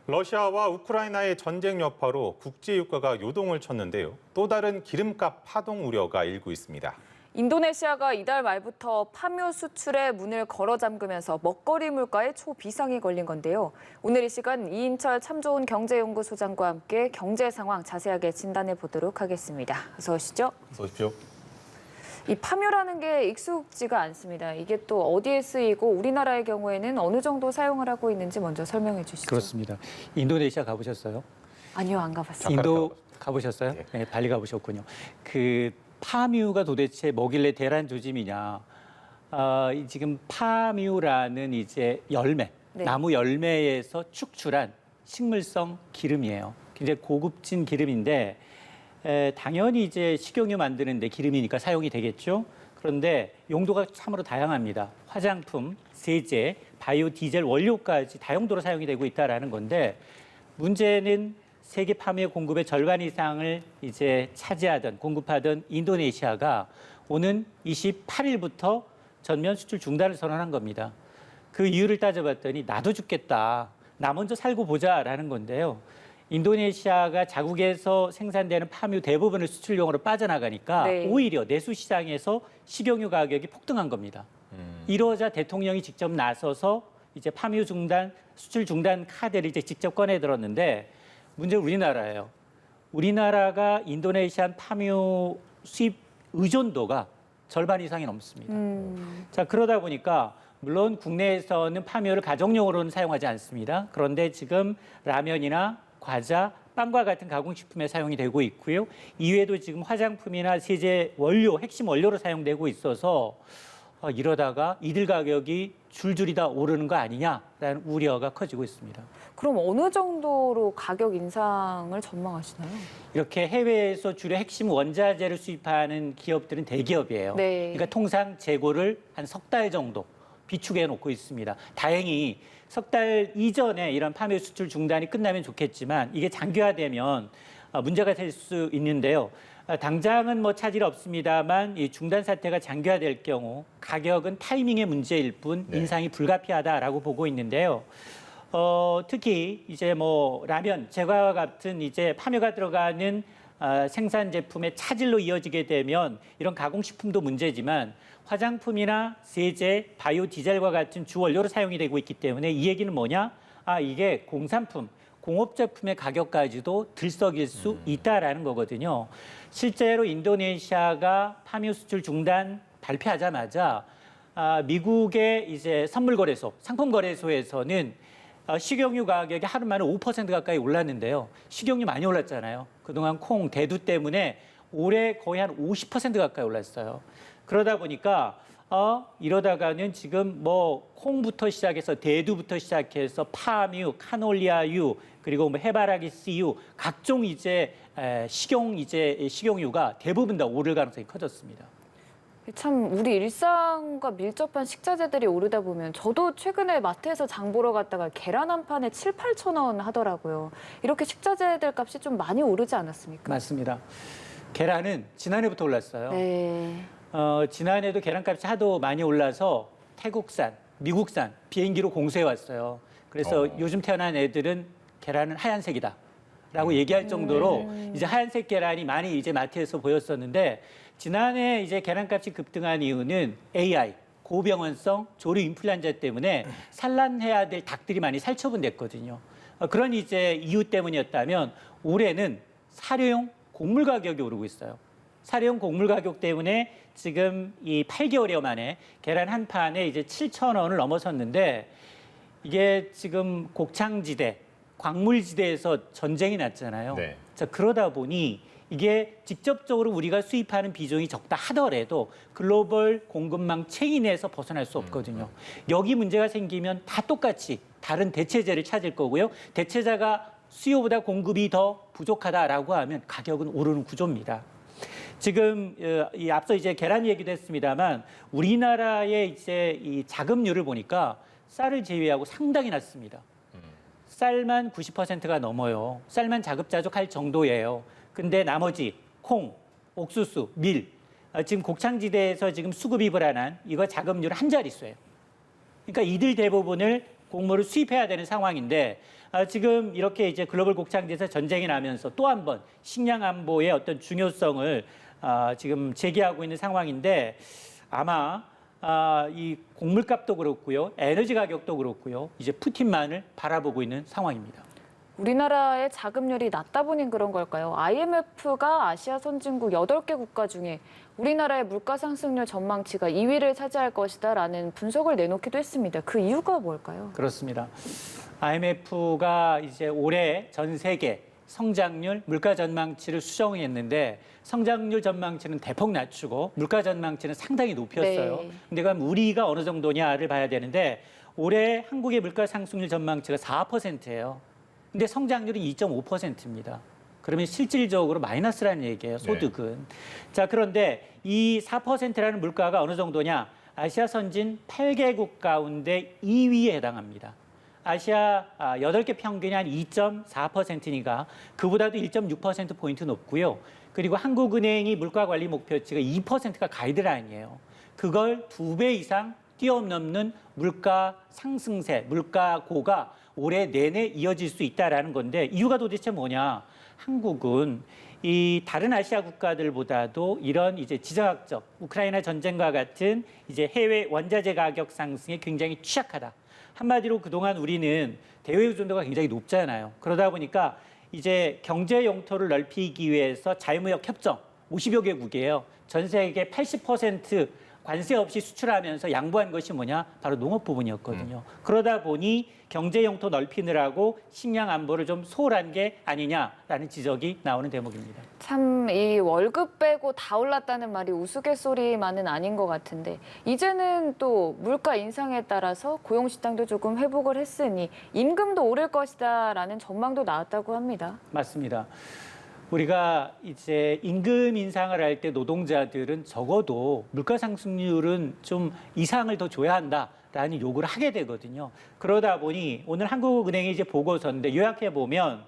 러시아와 우크라이나의 전쟁 여파로 국제 유가가 요동을 쳤는데요. 또 다른 기름값 파동 우려가 일고 있습니다. 인도네시아가 이달 말부터 파묘 수출에 문을 걸어 잠그면서 먹거리 물가에 초비상이 걸린 건데요. 오늘 이 시간 이인철 참 좋은 경제연구소장과 함께 경제 상황 자세하게 진단해 보도록 하겠습니다. 어서 오시죠. 어서 오십시오. 이 파묘라는 게 익숙지가 않습니다. 이게 또 어디에 쓰이고 우리나라의 경우에는 어느 정도 사용을 하고 있는지 먼저 설명해 주시죠. 그렇습니다. 인도네시아 가보셨어요? 아니요, 안 가봤습니다. 인도 가보셨어요? 네. 네, 발리 가보셨군요. 그 파뮤가 도대체 뭐길래 대란 조짐이냐? 지금 파뮤라는 이제 열매, 네. 나무 열매에서 축출한 식물성 기름이에요. 굉장히 고급진 기름인데 당연히 이제 식용유 만드는데 기름이니까 사용이 되겠죠. 그런데 용도가 참으로 다양합니다. 화장품, 세제, 바이오 디젤 원료까지 다용도로 사용이 되고 있다라는 건데 문제는 세계 파묘 공급의 절반 이상을 이제 차지하던 공급하던 인도네시아가 오는 28일부터 전면 수출 중단을 선언한 겁니다. 그 이유를 따져봤더니 나도 죽겠다. 나 먼저 살고 보자라는 건데요. 인도네시아가 자국에서 생산되는 파묘 대부분을 수출용으로 빠져나가니까 네. 오히려 내수 시장에서 식용유 가격이 폭등한 겁니다. 이러자 대통령이 직접 나서서 이제 파묘 중단, 수출 중단 카드를 이제 직접 꺼내 들었는데 문제는 우리나라예요. 우리나라가 인도네시안 파묘 수입 의존도가 절반 이상이 넘습니다. 자, 그러다 보니까 물론 국내에서는 파묘를 가정용으로는 사용하지 않습니다. 그런데 지금 라면이나 과자, 빵과 같은 가공식품에 사용이 되고 있고요. 이외에도 지금 화장품이나 세제 원료, 핵심 원료로 사용되고 있어서 이러다가 이들 가격이 줄줄이 다 오르는 거 아니냐라는 우려가 커지고 있습니다. 그럼 어느 정도로 가격 인상을 전망하시나요? 이렇게 해외에서 주로 핵심 원자재를 수입하는 기업들은 대기업이에요. 네. 그러니까 통상 재고를 한 석 달 정도 비축해 놓고 있습니다. 다행히 석 달 이전에 이런 파묘 수출 중단이 끝나면 좋겠지만 이게 장기화되면 문제가 될 수 있는데요. 당장은 뭐 차질 없습니다만 이 중단 사태가 장기화될 경우 가격은 타이밍의 문제일 뿐 인상이 불가피하다라고 보고 있는데요. 특히 이제 뭐 라면, 제과와 같은 이제 파묘가 들어가는 생산 제품의 차질로 이어지게 되면 이런 가공식품도 문제지만 화장품이나 세제, 바이오 디젤과 같은 주 원료로 사용이 되고 있기 때문에 이 얘기는 뭐냐? 이게 공산품, 공업제품의 가격까지도 들썩일 수 있다라는 거거든요. 실제로 인도네시아가 파묘 수출 중단 발표하자마자 미국의 이제 선물거래소, 상품거래소에서는 식용유 가격이 하루 만에 5% 가까이 올랐는데요. 식용유 많이 올랐잖아요. 그동안 콩, 대두 때문에 올해 거의 한 50% 가까이 올랐어요. 그러다 보니까 이러다가는 지금 뭐 콩부터 시작해서 대두부터 시작해서 파뮤, 카놀리아유, 그리고 뭐 해바라기 씨유 각종 이제 식용유가 대부분 다 오를 가능성이 커졌습니다. 참 우리 일상과 밀접한 식자재들이 오르다 보면 저도 최근에 마트에서 장 보러 갔다가 계란 한 판에 7, 8천 원 하더라고요. 이렇게 식자재들 값이 좀 많이 오르지 않았습니까? 맞습니다. 계란은 지난해부터 올랐어요. 네. 지난해도 계란값이 하도 많이 올라서 태국산, 미국산 비행기로 공수해 왔어요. 그래서 요즘 태어난 애들은 계란은 하얀색이다. 라고 얘기할 정도로 이제 하얀색 계란이 많이 이제 마트에서 보였었는데 지난해 이제 계란값이 급등한 이유는 AI, 고병원성 조류 인플루엔자 때문에 산란해야 될 닭들이 많이 살처분됐거든요. 그런 이제 이유 때문이었다면 올해는 사료용 곡물 가격이 오르고 있어요. 사료용 곡물 가격 때문에 지금 이 8개월여 만에 계란 한 판에 이제 7,000원을 넘어섰는데 이게 지금 곡창지대, 광물지대에서 전쟁이 났잖아요. 네. 자, 그러다 보니 이게 직접적으로 우리가 수입하는 비중이 적다 하더라도 글로벌 공급망 체인에서 벗어날 수 없거든요. 여기 문제가 생기면 다 똑같이 다른 대체재를 찾을 거고요. 대체자가 수요보다 공급이 더 부족하다라고 하면 가격은 오르는 구조입니다. 지금 이 앞서 이제 계란 얘기도 했습니다만 우리나라의 이제 이 자급률을 보니까 쌀을 제외하고 상당히 낮습니다. 쌀만 90%가 넘어요. 쌀만 자급자족할 정도예요. 근데 나머지 콩, 옥수수, 밀, 지금 곡창지대에서 지금 수급이 불안한 이거 자급률 한 자릿수예요. 그러니까 이들 대부분을 곡물을 수입해야 되는 상황인데 지금 이렇게 이제 글로벌 곡창지에서 전쟁이 나면서 또 한 번 식량 안보의 어떤 중요성을 지금 제기하고 있는 상황인데 아마 이 곡물값도 그렇고요, 에너지 가격도 그렇고요, 이제 푸틴만을 바라보고 있는 상황입니다. 우리나라의 자금률이 낮다 보니 그런 걸까요? IMF가 아시아 선진국 8개 국가 중에 우리나라의 물가 상승률 전망치가 2위를 차지할 것이다라는 분석을 내놓기도 했습니다. 그 이유가 뭘까요? 그렇습니다. IMF가 이제 올해 전 세계 성장률, 물가 전망치를 수정했는데 성장률 전망치는 대폭 낮추고 물가 전망치는 상당히 높였어요. 네. 근데 그럼 우리가 어느 정도냐를 봐야 되는데 올해 한국의 물가 상승률 전망치가 4%예요. 근데 성장률은 2.5%입니다. 그러면 실질적으로 마이너스라는 얘기예요, 소득은. 네. 자, 그런데 이 4%라는 물가가 어느 정도냐? 아시아 선진 8개국 가운데 2위에 해당합니다. 아시아 8개 평균이 한 2.4%니까 그보다도 1.6%포인트 높고요. 그리고 한국은행이 물가관리 목표치가 2%가 가이드라인이에요. 그걸 2배 이상 뛰어넘는 물가 상승세, 물가고가 올해 내내 이어질 수 있다라는 건데 이유가 도대체 뭐냐? 한국은 이 다른 아시아 국가들보다도 이런 이제 지정학적 우크라이나 전쟁과 같은 이제 해외 원자재 가격 상승에 굉장히 취약하다. 한마디로 그동안 우리는 대외 의존도가 굉장히 높잖아요. 그러다 보니까 이제 경제 영토를 넓히기 위해서 자유무역 협정 50여 개국이에요. 전 세계 80% 관세 없이 수출하면서 양보한 것이 뭐냐? 바로 농업 부분이었거든요. 그러다 보니 경제 영토 넓히느라고 식량 안보를 좀 소홀한 게 아니냐라는 지적이 나오는 대목입니다. 참 이 월급 빼고 다 올랐다는 말이 우스갯소리만은 아닌 것 같은데 이제는 또 물가 인상에 따라서 고용 시장도 조금 회복을 했으니 임금도 오를 것이다라는 전망도 나왔다고 합니다. 맞습니다. 우리가 이제 임금 인상을 할 때 노동자들은 적어도 물가 상승률은 좀 이상을 더 줘야 한다라는 요구를 하게 되거든요. 그러다 보니 오늘 한국은행이 이제 보고서인데 요약해 보면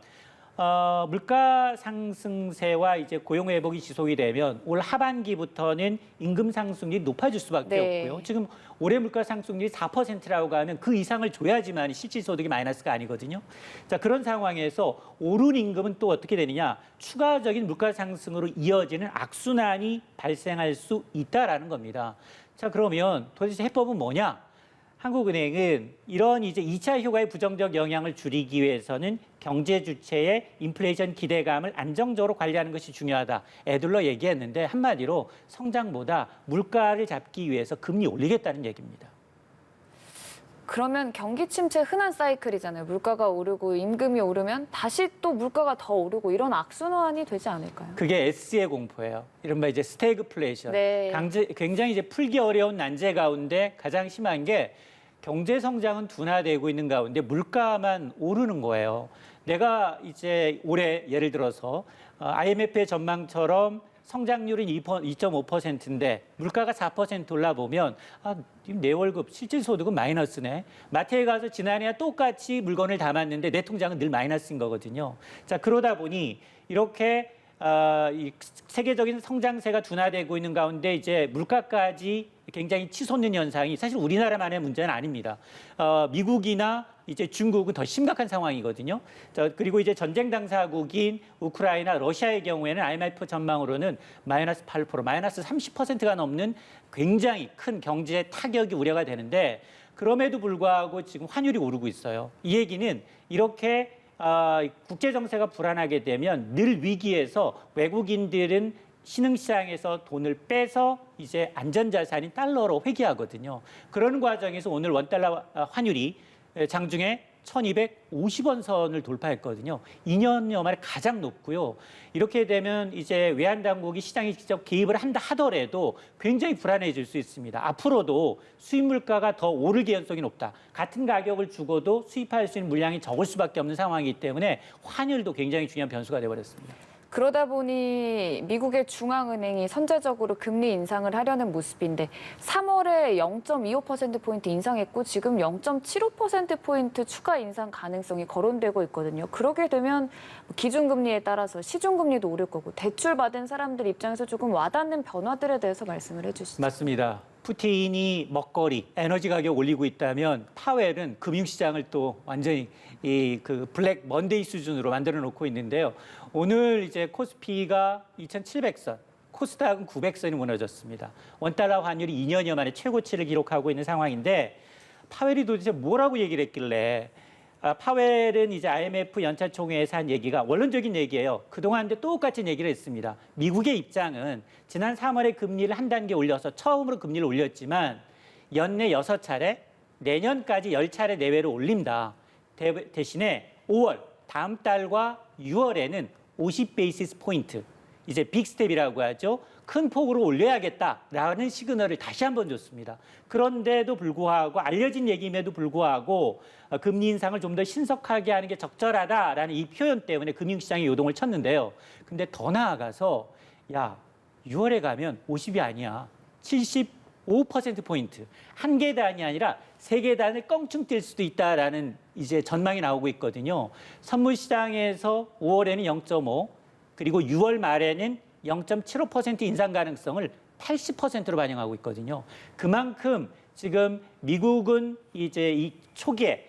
물가 상승세와 이제 고용 회복이 지속이 되면 올 하반기부터는 임금 상승률이 높아질 수밖에 네. 없고요. 지금 올해 물가 상승률이 4%라고 하면 그 이상을 줘야지만 실질 소득이 마이너스가 아니거든요. 자, 그런 상황에서 오른 임금은 또 어떻게 되느냐? 추가적인 물가 상승으로 이어지는 악순환이 발생할 수 있다라는 겁니다. 자, 그러면 도대체 해법은 뭐냐? 한국은행은 이런 이제 2차 효과의 부정적 영향을 줄이기 위해서는 경제 주체의 인플레이션 기대감을 안정적으로 관리하는 것이 중요하다. 애둘러 얘기했는데 한마디로 성장보다 물가를 잡기 위해서 금리 올리겠다는 얘기입니다. 그러면 경기 침체 흔한 사이클이잖아요. 물가가 오르고 임금이 오르면 다시 또 물가가 더 오르고 이런 악순환이 되지 않을까요? 그게 S의 공포예요. 이른바 이제 스태그플레이션. 네. 굉장히 이제 풀기 어려운 난제 가운데 가장 심한 게 경제 성장은 둔화되고 있는 가운데 물가만 오르는 거예요. 내가 이제 올해 예를 들어서 IMF의 전망처럼 성장률은 2.5%인데 물가가 4% 올라보면 내 월급 실질 소득은 마이너스네. 마트에 가서 지난해와 똑같이 물건을 담았는데 내 통장은 늘 마이너스인 거거든요. 자, 그러다 보니 이렇게 이 세계적인 성장세가 둔화되고 있는 가운데 이제 물가까지 굉장히 치솟는 현상이 사실 우리나라만의 문제는 아닙니다. 미국이나 이제 중국은 더 심각한 상황이거든요. 자, 그리고 이제 전쟁 당사국인 우크라이나, 러시아의 경우에는 IMF 전망으로는 마이너스 8%, 마이너스 30%가 넘는 굉장히 큰 경제 타격이 우려가 되는데 그럼에도 불구하고 지금 환율이 오르고 있어요. 이 얘기는 이렇게 국제 정세가 불안하게 되면 늘 위기에서 외국인들은 신흥시장에서 돈을 빼서 이제 안전자산인 달러로 회귀하거든요. 그런 과정에서 오늘 원달러 환율이 장중에 1250원 선을 돌파했거든요. 2년여 만에 가장 높고요. 이렇게 되면 이제 외환 당국이 시장에 직접 개입을 한다 하더라도 굉장히 불안해질 수 있습니다. 앞으로도 수입 물가가 더 오를 개연성이 높다. 같은 가격을 주고도 수입할 수 있는 물량이 적을 수밖에 없는 상황이기 때문에 환율도 굉장히 중요한 변수가 되어버렸습니다. 그러다 보니 미국의 중앙은행이 선제적으로 금리 인상을 하려는 모습인데 3월에 0.25%포인트 인상했고 지금 0.75%포인트 추가 인상 가능성이 거론되고 있거든요. 그러게 되면 기준금리에 따라서 시중금리도 오를 거고 대출 받은 사람들 입장에서 조금 와닿는 변화들에 대해서 말씀을 해주시죠. 맞습니다. 푸틴이 먹거리, 에너지 가격 올리고 있다면 파웰은 금융시장을 또 완전히 그 블랙 먼데이 수준으로 만들어 놓고 있는데요. 오늘 이제 코스피가 2,700선, 코스닥은 900선이 무너졌습니다. 원달러 환율이 2년여 만에 최고치를 기록하고 있는 상황인데 파웰이 도대체 뭐라고 얘기를 했길래 파웰은 이제 IMF 연차총회에서 한 얘기가 원론적인 얘기예요. 그동안 똑같은 얘기를 했습니다. 미국의 입장은 지난 3월에 금리를 한 단계 올려서 처음으로 금리를 올렸지만 연내 6차례, 내년까지 10차례 내외로 올린다. 대신에 5월, 다음 달과 6월에는 50베이시스 포인트, 이제 빅스텝이라고 하죠. 큰 폭으로 올려야겠다라는 시그널을 다시 한번 줬습니다. 그런데도 불구하고 알려진 얘기임에도 불구하고 금리 인상을 좀 더 신속하게 하는 게 적절하다라는 이 표현 때문에 금융시장이 요동을 쳤는데요. 근데 더 나아가서 야 6월에 가면 50이 아니야. 75%포인트. 한 계단이 아니라 세 계단을 껑충 뛸 수도 있다라는 이제 전망이 나오고 있거든요. 선물 시장에서 5월에는 0.5, 그리고 6월 말에는 0.75% 인상 가능성을 80%로 반영하고 있거든요. 그만큼 지금 미국은 이제 이 초기에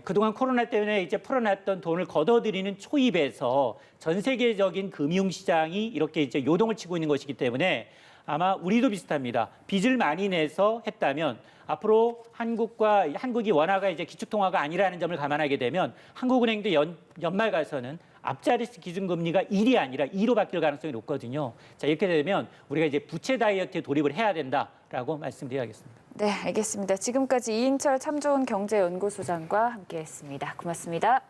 그동안 코로나 때문에 이제 풀어놨던 돈을 걷어들이는 초입에서 전 세계적인 금융시장이 이렇게 이제 요동을 치고 있는 것이기 때문에 아마 우리도 비슷합니다. 빚을 많이 내서 했다면 앞으로 한국이 원화가 이제 기축통화가 아니라는 점을 감안하게 되면 한국은행도 연말 가서는 앞자리수 기준금리가 1이 아니라 2로 바뀔 가능성이 높거든요. 자, 이렇게 되면 우리가 이제 부채 다이어트에 돌입을 해야 된다라고 말씀드려야겠습니다. 네, 알겠습니다. 지금까지 이인철 참 좋은 경제연구소장과 함께했습니다. 고맙습니다.